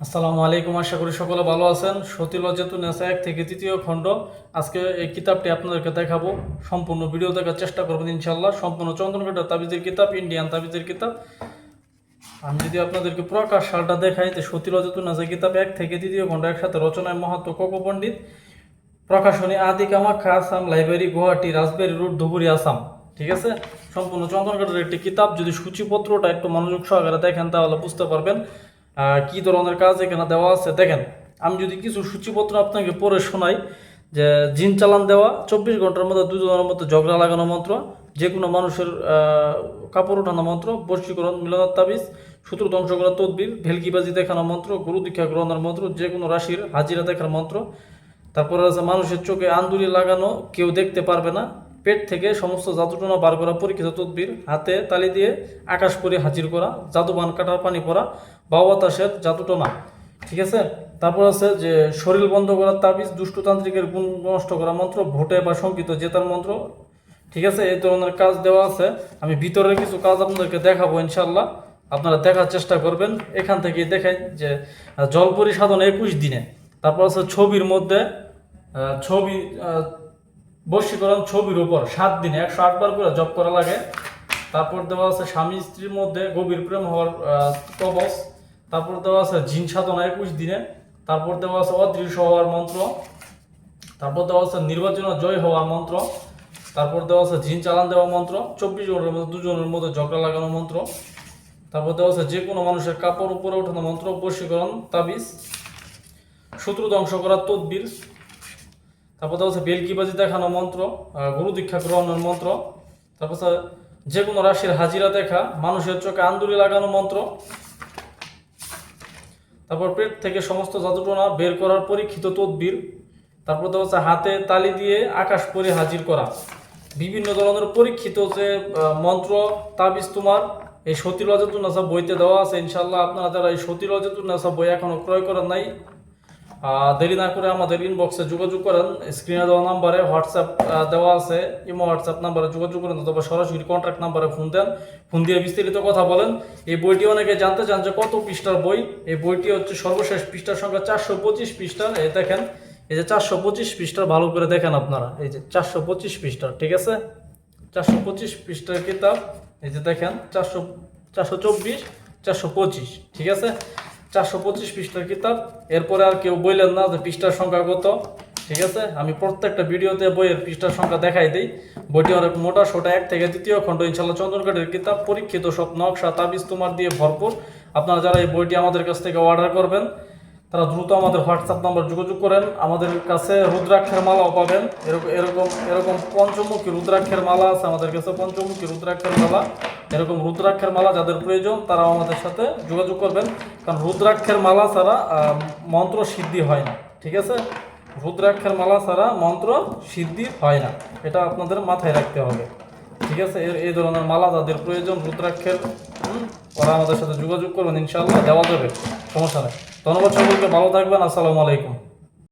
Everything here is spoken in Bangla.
আসসালামু আলাইকুম। আশা করি সকলে ভালো আছেন। সতীলজ্জাতুন নেসা 1 থেকে 3য় খণ্ড। আজকে এই কিতাবটি আপনাদেরকে দেখাবো। সম্পূর্ণ ভিডিও দেখার চেষ্টা করবেন ইনশাআল্লাহ। সম্পূর্ণ চন্দনকাটা তাবিজের কিতাব, ইন্ডিয়ান তাবিজের কিতাব। আমি যদি আপনাদেরকে প্রকাশ সালটা দেখাই, তো সতীলজ্জাতুন নেসা কিতাব 1 থেকে 3য় খণ্ড একসাথে রচনায় মাহাতো কোকো পণ্ডিত, প্রকাশনী আদি কামাখ্যা, আসাম, লাইব্রেরি, গুয়াহাটি, রাজবাড়ী রোড, ধুবুরি, আসাম। ঠিক আছে, সম্পূর্ণ চন্দনকাঠের একটি কিতাব। যদি সূচিপত্রটা একটু মনোযোগ সহকারে দেখেন তাহলে বুঝতে পারবেন কি ধরনের কাজ এখানে দেওয়া আছে। দেখেন, আমি যদি কিছু সূচিপত্র আপনাকে পড়ে শোনাই, যে জিন চালান দেওয়া, 24 ঘন্টার মধ্যে দুজনের মধ্যে ঝগড়া লাগানো মন্ত্র, যে কোনো মানুষের কাপড় ওঠানো মন্ত্র, বশীকরণ, মিলনের তাবিজ, শত্রু ধ্বংস করা তদবির, ভেলকিবাজি দেখানো মন্ত্র, গুরু দীক্ষা গ্রহণের মন্ত্র, যে কোনো রাশির হাজিরা দেখার মন্ত্র। তারপরে আছে মানুষের চোখে আন্দুরি লাগানো, কেউ দেখতে পারবে না, পেট থেকে সমস্ত জাদুটোনা বার করা, পরীক্ষিত তদবির, হাতে তালি দিয়ে আকাশ পরে হাজির করা, জাদুবান কাটার পানি পড়া, বাতাসের জাদুটোনা। ঠিক আছে, তারপর আছে যে শরীর বন্ধ করার তাবিজ, দুষ্টতান্ত্রিকের গুণ নষ্ট করা মন্ত্র, ভোটে বা শঙ্কিত জেতার মন্ত্র। ঠিক আছে, এই ধরনের কাজ দেওয়া আছে। আমি ভিতরের কিছু কাজ আপনাদেরকে দেখাবো ইনশাল্লাহ, আপনারা দেখার চেষ্টা করবেন। এখান থেকে দেখাই যে জলপরি সাধন 21 দিনে। তারপর আছে ছবির মধ্যে ছবি বশীকরণ, ছবির উপর 7 দিনে 108 বার করে জপ করা লাগে। তারপর দেওয়া আছে স্বামী স্ত্রীর মধ্যে গভীর প্রেম হওয়ার কবচ। তারপর দেওয়া আছে জিন সাধনা 21 দিনে। তারপর দেওয়া আছে অদৃশ্য হওয়ার মন্ত্র। তারপর দেওয়া আছে নির্বাচনে জয় হওয়া মন্ত্র। তারপর দেওয়া আছে জিন চালান দেওয়া মন্ত্র, 24 জনের মধ্যে দুজনের মধ্যে ঝগড়া লাগানো মন্ত্র। তারপর দেওয়া আছে যে কোনো মানুষের কাপড় উপরে ওঠানো মন্ত্র, বশীকরণ তাবিজ, শত্রু ধ্বংস করার তদবির। তারপর দেওয়া আছে বেলকিবাজি দেখানো মন্ত্র, গুরু দীক্ষা গ্রহণের মন্ত্র। তারপর যে কোনো রাশির হাজিরা দেখা, মানুষের চোখে আন্দুরি লাগানো মন্ত্র। তারপর পেট থেকে সমস্ত জাদুটোনা বের করার পরীক্ষিত তদবির। তারপর দেওয়া আছে হাতে তালি দিয়ে আকাশ পরে হাজির করা। বিভিন্ন ধরনের পরীক্ষিত যে মন্ত্র তাবিজ তোমার এই সতীলজ্জাতুন নেসা বইতে দেওয়া আছে ইনশাল্লাহ। আপনারা যারা এই সতীলজ্জাতুন নেসা বই এখনো ক্রয় করেন নাই, দেরি না করে আমাদের ইনবক্সে যোগাযোগ করেন। স্ক্রিনে দেওয়া নাম্বারে হোয়াটসঅ্যাপ দেওয়া আছে, ইমো হোয়াটসঅ্যাপ নাম্বারে যোগাযোগ করেন, অথবা সরাসরি কন্ট্যাক্ট নাম্বারে ফোন দেন। ফোন দিয়ে বিস্তারিত কথা বলেন। এই বইটি অনেকে জানতে চান যে কত পৃষ্ঠার বই। এই বইটি হচ্ছে সর্বশেষ পৃষ্ঠার সংখ্যা 425 পৃষ্ঠার। এই দেখেন, এই যে 425 পৃষ্ঠার, ভালো করে দেখেন আপনারা, এই যে 425 পৃষ্ঠার। ঠিক আছে, 425 পৃষ্ঠার কিতাব। এই যে দেখেন 424 425। ঠিক আছে, 425 পৃষ্ঠার কিতাব। এরপরে আর কেউ বললেন না যে পৃষ্ঠার সংখ্যা কত। ঠিক আছে, আমি প্রত্যেকটা ভিডিওতে বইয়ের পৃষ্ঠার সংখ্যা দেখাই দিই। বইটি অনেক মোটা সোটা, 1 থেকে 3য় খণ্ড ইনশাল্লাহ চন্দনকাঠের কিতাব, পরীক্ষিত সব নকশা তাবিজ তোমার দিয়ে ভরপুর। আপনারা যারা এই বইটি আমাদের কাছ থেকে অর্ডার করবেন তারা দ্রুত আমাদের হোয়াটসঅ্যাপ নাম্বার যোগাযোগ করেন। আমাদের কাছে রুদ্রাক্ষের মালাও পাবেন। এরকম এরকম পঞ্চমুখী রুদ্রাক্ষের মালা আছে আমাদের কাছে, পঞ্চমুখী রুদ্রাক্ষের মালা। এরকম রুদ্রাক্ষের মালা যাদের প্রয়োজন তারাও আমাদের সাথে যোগাযোগ করবেন, কারণ রুদ্রাক্ষের মালা ছাড়া মন্ত্র সিদ্ধি হয় না। ঠিক আছে, রুদ্রাক্ষের মালা ছাড়া মন্ত্র সিদ্ধি হয় না, এটা আপনাদের মাথায় রাখতে হবে। ঠিক আছে, এই ধরনের মালা যাদের প্রয়োজন রুদ্রাক্ষের, ওরা আমাদের সাথে যোগাযোগ করবেন, ইনশাআল্লাহ দেওয়া যাবে, সমস্যা নেই। ধন্যবাদ সকলকে, ভালো থাকবেন। আসসালামু আলাইকুম।